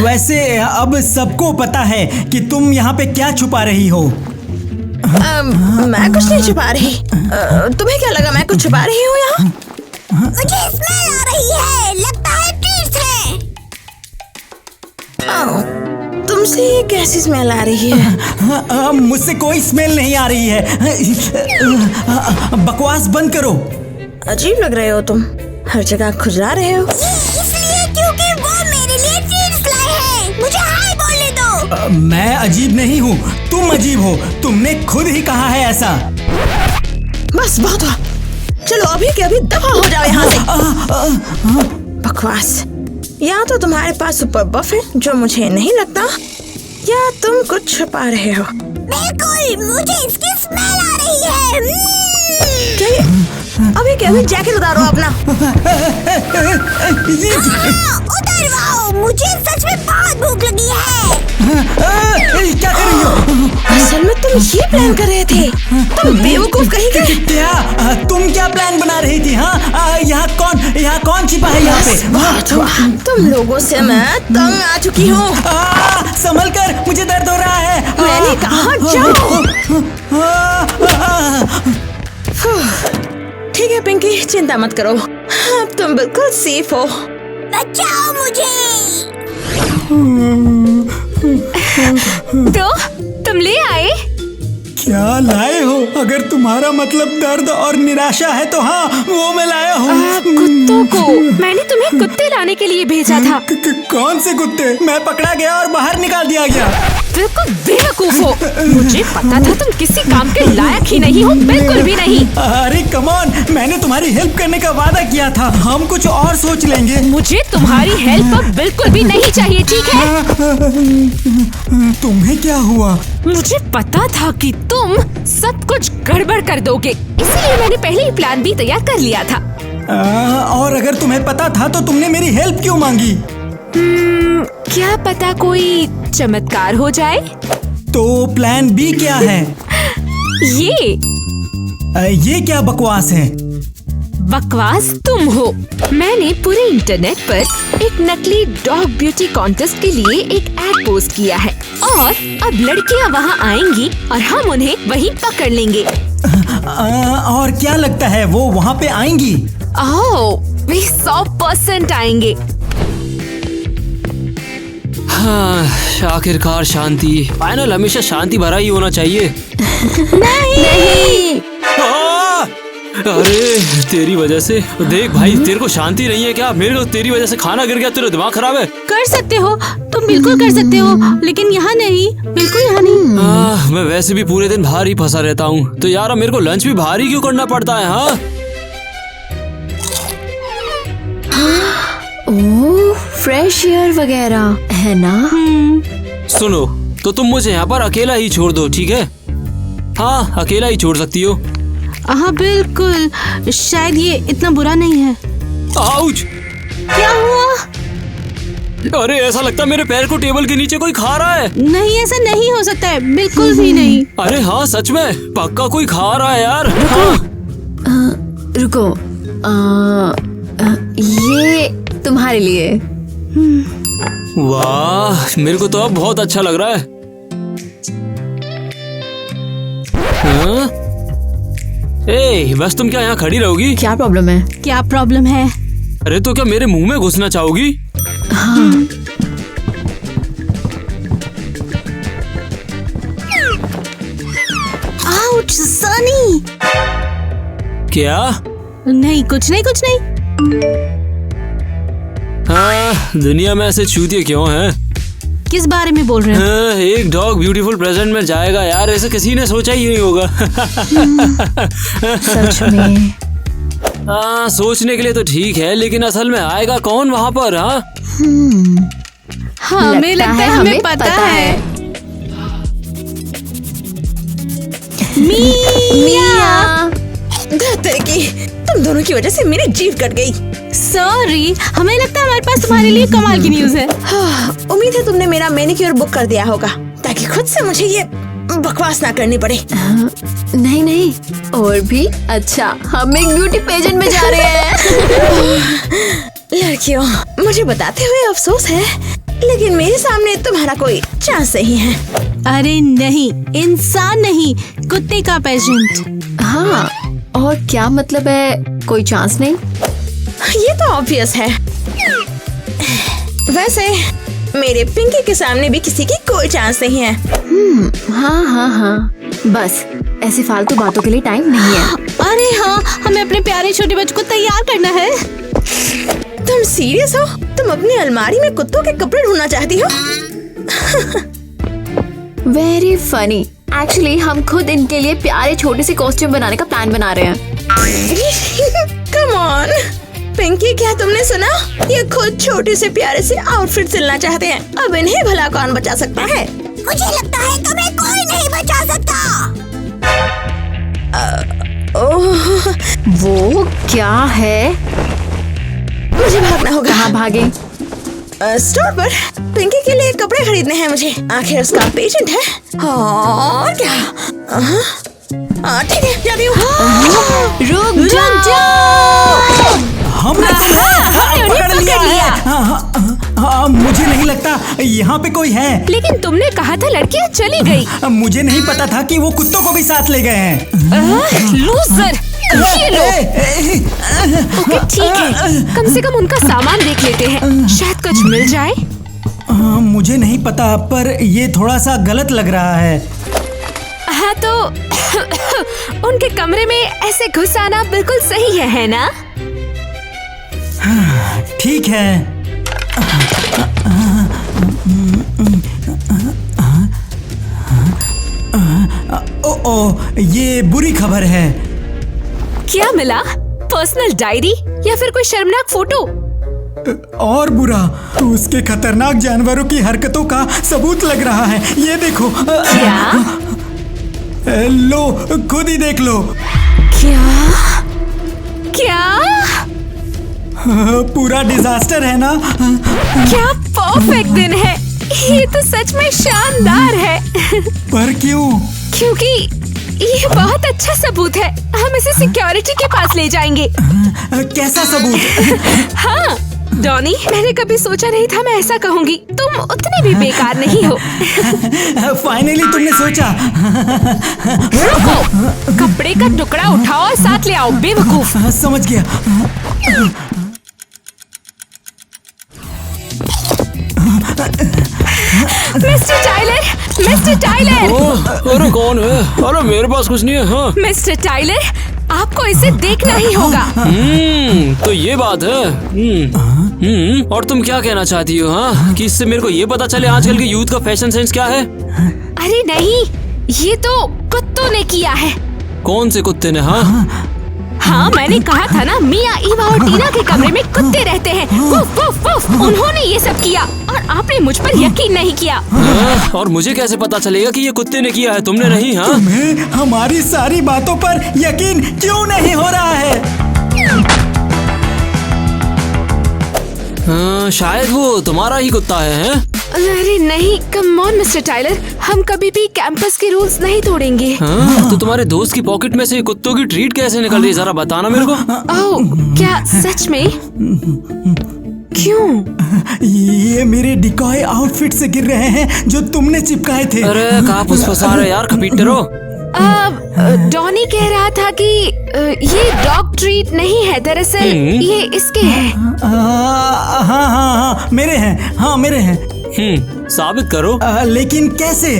वैसे अब सबको पता है कि तुम यहाँ पे क्या छुपा रही हो। मैं कुछ नहीं छुपा रही। तुम्हें क्या लगा मैं कुछ छुपा रही हूँ यहाँ? मुझे स्मेल आ रही है, लगता है ट्रीट्स है। तुमसे ये कैसी स्मेल आ रही है? मुझसे कोई स्मेल नहीं आ रही है। बकवास बंद करो। अजीब लग रहे हो तुम, हर जगह खुजला रहे हो। ये इसलिए क्योंकि वो मेरे लिए ट्रीट्स लाए हैं। मुझे हाय बोलने दो। मैं अजीब नहीं हूँ, तुम अजीब हो। तुमने खुद ही कहा है ऐसा। बस बहुत हुआ, चलो अभी के अभी दफा हो जाओ यहाँ से। बकवास। या तो तुम्हारे पास सुपर बफ है जो मुझे नहीं लगता, या तुम कुछ छुपा रहे हो। बिल्कुल, मुझे इसकी स्मेल आ रही है। क्या ये? अभी के अभी जैकेट उतारो अपना। उतारवाओ, मुझे सच में बहुत भूख लगी है। क्या कर रही हो? असल में तुम ये प्लान कर रहे थे, तुम बेवकूफ कहीं के। क्या तुम क्या प्लान बना रही थी? हाँ, यहाँ कौन छिपा है यहाँ पे? बहुत हुआ, तुम लोगों से मैं तंग आ चुकी हूँ। संभल कर, मुझे दर्द हो रहा है। मैंने कहा जाओ। ठीक है पिंकी, चिंता मत करो, अब तुम बिल्कुल सेफ हो। बचाओ मुझे। तो तुम ले आए? क्या लाए हो? अगर तुम्हारा मतलब दर्द और निराशा है तो हाँ, वो मैं लाया हूँ। कुत्तों को मैंने तुम्हें कुत्ते लाने के लिए भेजा था। कौन से कुत्ते? मैं पकड़ा गया और बाहर निकाल दिया गया। बिल्कुल बेवकूफ हो, मुझे पता था तुम किसी काम के लायक ही नहीं हो, बिल्कुल भी नहीं। अरे कम ऑन, मैंने तुम्हारी हेल्प करने का वादा किया था, हम कुछ और सोच लेंगे। मुझे तुम्हारी हेल्प अब बिल्कुल भी नहीं चाहिए, ठीक है? तुम्हें क्या हुआ? मुझे पता था कि तुम सब कुछ गड़बड़ कर दोगे, इसीलिए मैंने पहले ही प्लान भी तैयार कर लिया था। और अगर तुम्हें पता था तो तुमने मेरी हेल्प क्यों मांगी? क्या पता कोई चमत्कार हो जाए। तो प्लान बी क्या है? ये क्या बकवास है? बकवास तुम हो। मैंने पूरे इंटरनेट पर एक नकली डॉग ब्यूटी कॉन्टेस्ट के लिए एक एड पोस्ट किया है और अब लड़कियां वहां आएंगी और हम उन्हें वहीं पकड़ लेंगे। और क्या लगता है वो वहाँ पे आएंगी? वे 100% आएंगे। हाँ, आखिरकार शांति। फाइनल हमेशा शांति भरा ही होना चाहिए। नहीं। अरे तेरी वजह से देख भाई, तेरे को शांति नहीं है क्या? मेरे को तेरी वजह से खाना गिर गया, तेरा दिमाग खराब है। कर सकते हो, तुम बिल्कुल कर सकते हो, लेकिन यहाँ नहीं, बिल्कुल यहाँ नहीं। मैं वैसे भी पूरे दिन बाहर ही फंसा रहता हूँ, तो यार मेरे को लंच भी बाहर ही क्यों करना पड़ता है? हाँ, ओह, फ्रेश एयर वगैरह है ना? सुनो, तो तुम मुझे यहाँ पर अकेला ही छोड़ दो, ठीक है? हाँ, अकेला ही छोड़ सकती हो। हाँ बिल्कुल, शायद ये इतना बुरा नहीं है। आउच! क्या हुआ? अरे ऐसा लगता है मेरे पैर को टेबल के नीचे कोई खा रहा है। नहीं, ऐसा नहीं हो सकता है, बिल्कुल भी नहीं। अरे हाँ, सच में पक्का कोई खा रहा है यार। रुको, ये तुम्हारे लिए। वाह, मेरे को तो अब बहुत अच्छा लग रहा है। हाँ? ए, बस तुम क्या यहाँ खड़ी रहोगी? क्या प्रॉब्लम है? क्या प्रॉब्लम है? अरे तो क्या मेरे मुंह में घुसना चाहोगी? हाँ। आउच, सनी। क्या? नहीं, कुछ नहीं, कुछ नहीं। हाँ, दुनिया में ऐसे चूतिए क्यों हैं? किस बारे में बोल रहे हो? हाँ, एक डॉग ब्यूटीफुल प्रेजेंट में जाएगा यार, ऐसे किसी ने सोचा ही नहीं होगा। सच में। हाँ, सोचने के लिए तो ठीक है, लेकिन असल में आएगा कौन वहाँ पर? हाँ, हाँ, हमें लगता है हमें पता है। मिया। तुम दोनों की वजह से मेरी जीभ कट गई। सॉरी, हमें लगता है हमारे पास तुम्हारे लिए कमाल की न्यूज़ है। उम्मीद है तुमने मेरा मैनिक्योर बुक कर दिया होगा, ताकि खुद से मुझे ये बकवास ना करनी पड़े। नहीं नहीं, और भी अच्छा, हम एक ब्यूटी पेजेंट में जा रहे हैं। लड़कियों, मुझे बताते हुए अफसोस है, लेकिन मेरे सामने तुम्हारा कोई चांस नहीं है। अरे नहीं, इंसान नहीं, कुत्ते का पेजेंट। हाँ, और क्या मतलब है कोई चांस नहीं? ये तो ऑब्वियस है। वैसे मेरे पिंकी के सामने भी किसी की कोई चांस नहीं है। हाँ, बस ऐसी फालतू बातों के लिए टाइम नहीं है। अरे हाँ, हमें अपने प्यारे छोटे बच्चों को तैयार करना है। तुम सीरियस हो? तुम अपनी अलमारी में कुत्तों के कपड़े ढूंढना चाहती हो? Very funny. एक्चुअली हम खुद इनके लिए प्यारे छोटे से कॉस्ट्यूम बनाने का प्लान बना रहे हैं। कम ऑन पिंकी, क्या तुमने सुना? ये खुद छोटे से प्यारे से आउटफिट सिलना चाहते हैं। अब इन्हें भला कौन बचा सकता है? मुझे लगता है तुम्हें कोई नहीं बचा सकता। ओह, वो क्या है? मुझे भागना होगा। कहाँ भागे? स्टोर पर पिंकी के लिए कपड़े खरीदने हैं मुझे। आखिर उसका पेशेंट है। और क्या? ठीक है, जाती हूँ। रुक जाओ। हमने पकड़ लिया है। मुझे नहीं लगता यहाँ पे कोई है। लेकिन तुमने कहा था लड़कियाँ चली गई। मुझे नहीं पता था कि वो कुत्तों को भी साथ ले गए हैं। लूजर। ये लो। ओके, ठीक है, कम से कम उनका सामान देख लेते हैं, शायद कुछ मिल जाए। मुझे नहीं पता, पर ये थोड़ा सा गलत लग रहा है। हाँ तो उनके कमरे में ऐसे घुस आना बिल्कुल सही है ना? ठीक है। ओ, ये बुरी खबर है। क्या मिला? पर्सनल डायरी या फिर कोई शर्मनाक फोटो? और बुरा, उसके खतरनाक जानवरों की हरकतों का सबूत लग रहा है। ये देखो। क्या? लो, खुद ही देख लो। क्या? पूरा डिजास्टर है ना? क्या परफेक्ट दिन है। ये तो सच में शानदार है। पर क्यों? क्योंकि ये बहुत अच्छा सबूत है। हम इसे सिक्योरिटी के पास ले जाएंगे। कैसा सबूत? हाँ डॉनी, मैंने कभी सोचा नहीं था मैं ऐसा कहूँगी। तुम उतने भी बेकार नहीं हो। फाइनली तुमने सोचा। रुको, कपड़े का टुकड़ा उठाओ और साथ ले आओ, बेवकूफ। समझ गया। Mister Tyler. अरे कौन है? अरे मेरे पास कुछ नहीं है। हाँ। मिस्टर टाइलर, आपको इसे देखना ही होगा। तो ये बात है। और तुम क्या कहना चाहती हो? हाँ, कि इससे मेरे को ये पता चले आजकल के यूथ का फैशन सेंस क्या है? अरे नहीं, ये तो कुत्तों ने किया है। कौन से कुत्ते ने? हाँ, मैंने कहा था ना, मिया, ईवा और टीना के कमरे में कुत्ते रहते हैं। Woof, woof, woof. उन्होंने ये सब किया और आपने मुझ पर यकीन नहीं किया। और मुझे कैसे पता चलेगा कि ये कुत्ते ने किया है? तुमने नहीं? हाँ, तुम्हें हमारी सारी बातों पर यकीन क्यों नहीं हो रहा है? शायद वो तुम्हारा ही कुत्ता है। अरे नहीं, कम ऑन मिस्टर टाइलर, हम कभी भी कैंपस के रूल्स नहीं तोड़ेंगे। तो तुम्हारे दोस्त की पॉकेट में से कुत्तों की ट्रीट कैसे निकल रही है? जरा बताना मेरे को। ओह, क्या सच में? क्यों? ये मेरे डिकॉय आउटफिट से गिर रहे हैं जो तुमने चिपकाए थे। अरे कहाँ फुसफुसा रहे यार, खपीटरो। डॉनी कह रहा था कि ये डॉग ट्रीट नहीं है, दरअसल ये इसके हैं। हाँ, मेरे हैं। हाँ, मेरे हैं। साबित करो। लेकिन कैसे?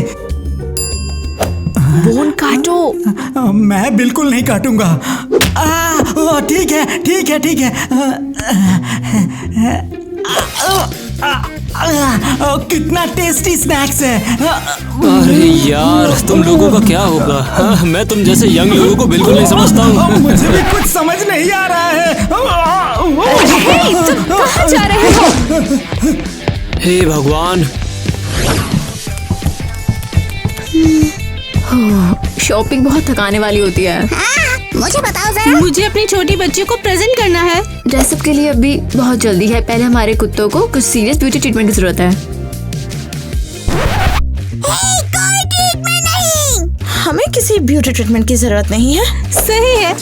बोन काटो। मैं बिल्कुल नहीं काटूंगा। ठीक है। कितना टेस्टी स्नैक्स है। अरे यार, तुम लोगों का क्या होगा? मैं तुम जैसे यंग लोगों को बिल्कुल नहीं समझता हूँ। मुझे भी कुछ समझ नहीं आ रहा है। तुम कहाँ जा रहे हो? हे भगवान। शॉपिंग बहुत थकाने वाली होती है। मुझे बताओ जरा। मुझे अपनी छोटी बच्ची को प्रेजेंट करना है। ड्रेसअप के लिए अभी बहुत जल्दी है। पहले हमारे कुत्तों को कुछ सीरियस ब्यूटी ट्रीटमेंट की जरूरत है। कोई ट्रीटमेंट नहीं। हमें किसी ब्यूटी ट्रीटमेंट की जरूरत नहीं है। सही है।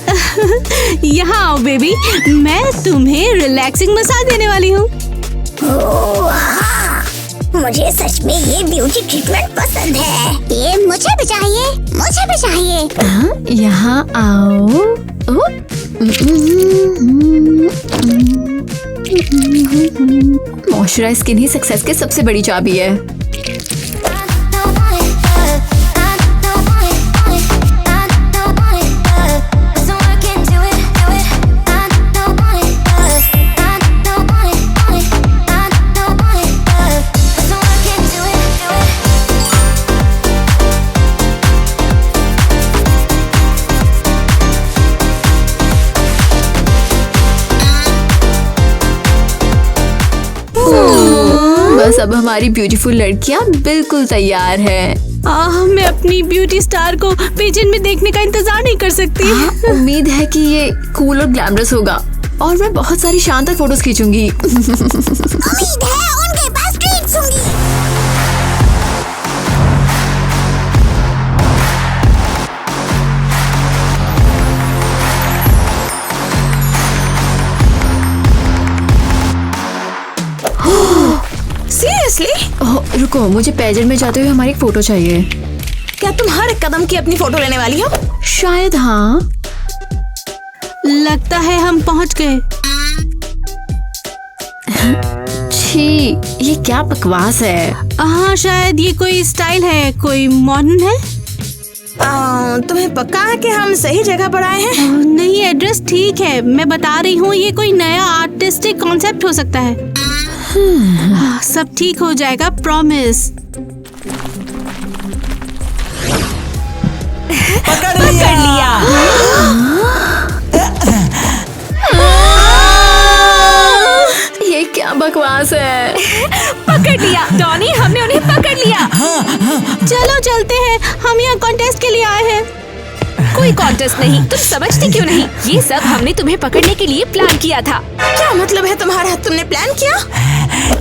यहाँ आओ बेबी, मैं तुम्हें रिलैक्सिंग मसाज देने वाली हूँ। मुझे सच में ये ब्यूटी ट्रीटमेंट पसंद है। ये मुझे भी चाहिए। यहाँ आओ। मॉइस्चराइज स्किन ही सक्सेस की सबसे बड़ी चाबी है। बस अब हमारी ब्यूटीफुल लड़कियां बिल्कुल तैयार हैं। मैं अपनी ब्यूटी स्टार को पेजेंट में देखने का इंतजार नहीं कर सकती। उम्मीद है कि ये कूल और ग्लैमरस होगा और मैं बहुत सारी शानदार फोटोज खींचूंगी। उम्मीद है उनके पास ट्रीट्स होंगी। सीरियसली? रुको, मुझे पेजेंट में जाते हुए हमारी एक फोटो चाहिए। क्या तुम हर एक कदम की अपनी फोटो लेने वाली हो? शायद हाँ। लगता है हम पहुंच गए। छी, ये क्या बकवास है। हाँ, शायद ये कोई स्टाइल है, कोई मॉडर्न है। तुम्हें पक्का है कि हम सही जगह पर आए हैं? नहीं, एड्रेस ठीक है। मैं बता रही हूँ, ये कोई नया आर्टिस्टिक कॉन्सेप्ट हो सकता है। सब ठीक हो जाएगा, प्रॉमिस। पकड़ लिया। ये क्या बकवास है। पकड़ लिया डॉनी, हमने उन्हें पकड़ लिया। चलो चलते हैं, हम यहाँ कॉन्टेस्ट के लिए आए हैं। कोई कॉन्टेस्ट नहीं, तुम समझती क्यों नहीं? ये सब हमने तुम्हें पकड़ने के लिए प्लान किया था। क्या मतलब है तुम्हारा? तुमने प्लान किया?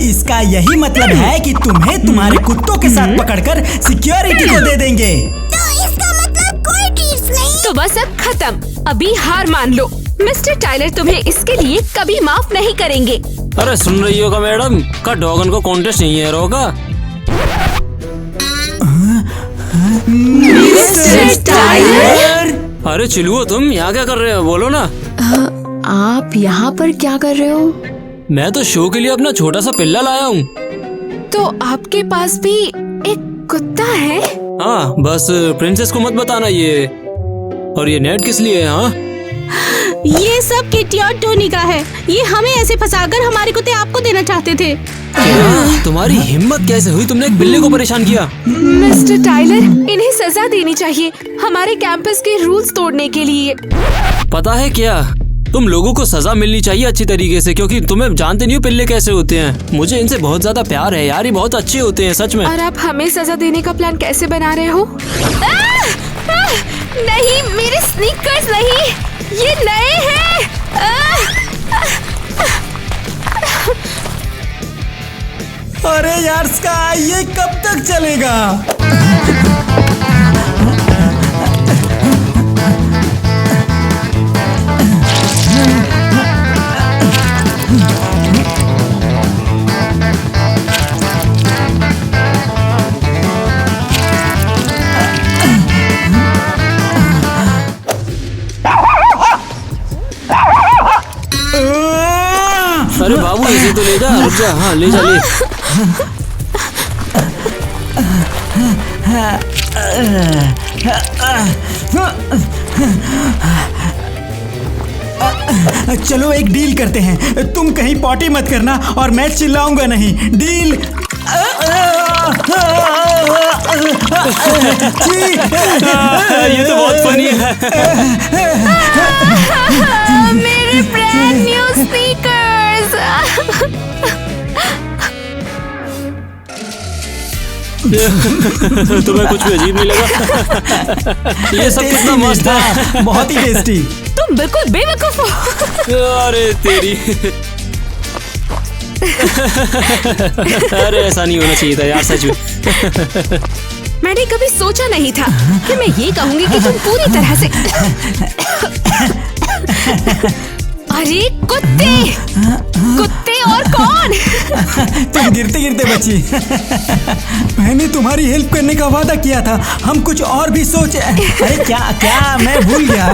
इसका यही मतलब है कि तुम्हें तुम्हारे कुत्तों के साथ पकड़कर सिक्योरिटी को दे देंगे। तो इसका मतलब कोई ट्रीट्स नहीं? तो बस अब खत्म, अभी हार मान लो। मिस्टर टाइलर तुम्हें इसके लिए कभी माफ नहीं करेंगे। अरे सुन रही होगा मैडम, का डॉगन को कॉन्टेस्ट नहीं है रोगा। Mister Tyler? अरे चिलुओ, तुम यहाँ क्या कर रहे हो? बोलो ना। आप यहाँ पर क्या कर रहे हो? मैं तो शो के लिए अपना छोटा सा पिल्ला लाया हूँ। तो आपके पास भी एक कुत्ता है? हाँ, बस प्रिंसेस को मत बताना ये। और ये नेट किस लिए है? हाँ, ये सब किटी और टोनी का है। ये हमें ऐसे फंसाकर हमारे कुत्ते आपको देना चाहते थे। क्या? तुम्हारी हिम्मत कैसे हुई? तुमने एक बिल्ली को परेशान किया। मिस्टर टाइलर, इन्हें सजा देनी चाहिए हमारे कैंपस के रूल्स तोड़ने के लिए। पता है क्या, तुम लोगों को सजा मिलनी चाहिए अच्छी तरीके से, क्योंकि तुम्हें जानते नहीं हो पिल्ले कैसे होते हैं। मुझे इनसे बहुत ज्यादा प्यार है यार, ये बहुत अच्छे होते हैं सच में। और आप हमें सजा देने का प्लान कैसे बना रहे हो? नहीं, मेरे स्नीकर्स नहीं, ये नए हैं। अरे यार स्काई, ये कब तक चलेगा? अरे बाबू, इसे तो ले जा, रुक जा। हाँ, ले जा ले। चलो एक डील करते हैं, तुम कहीं पॉटी मत करना और मैं चिल्लाऊंगा नहीं। डील? ये तो बहुत फनी है। मेरे ब्रांड न्यू स्नीकर्स। तुम्हें कुछ भी अजीब नहीं लगा? ये सब कितना मस्त है। बहुत ही टेस्टी। तुम बिल्कुल बेवकूफ हो। अरे तेरी। अरे ऐसा नहीं होना चाहिए था यार, सच में। मैंने कभी सोचा नहीं था कि मैं ये कहूंगी कि तुम पूरी तरह से। अरे कुत्ते, कुत्ते और कौन? तुम गिरते गिरते बची। मैंने तुम्हारी हेल्प करने का वादा किया था, हम कुछ और भी सोच। अरे क्या क्या, मैं भूल गया।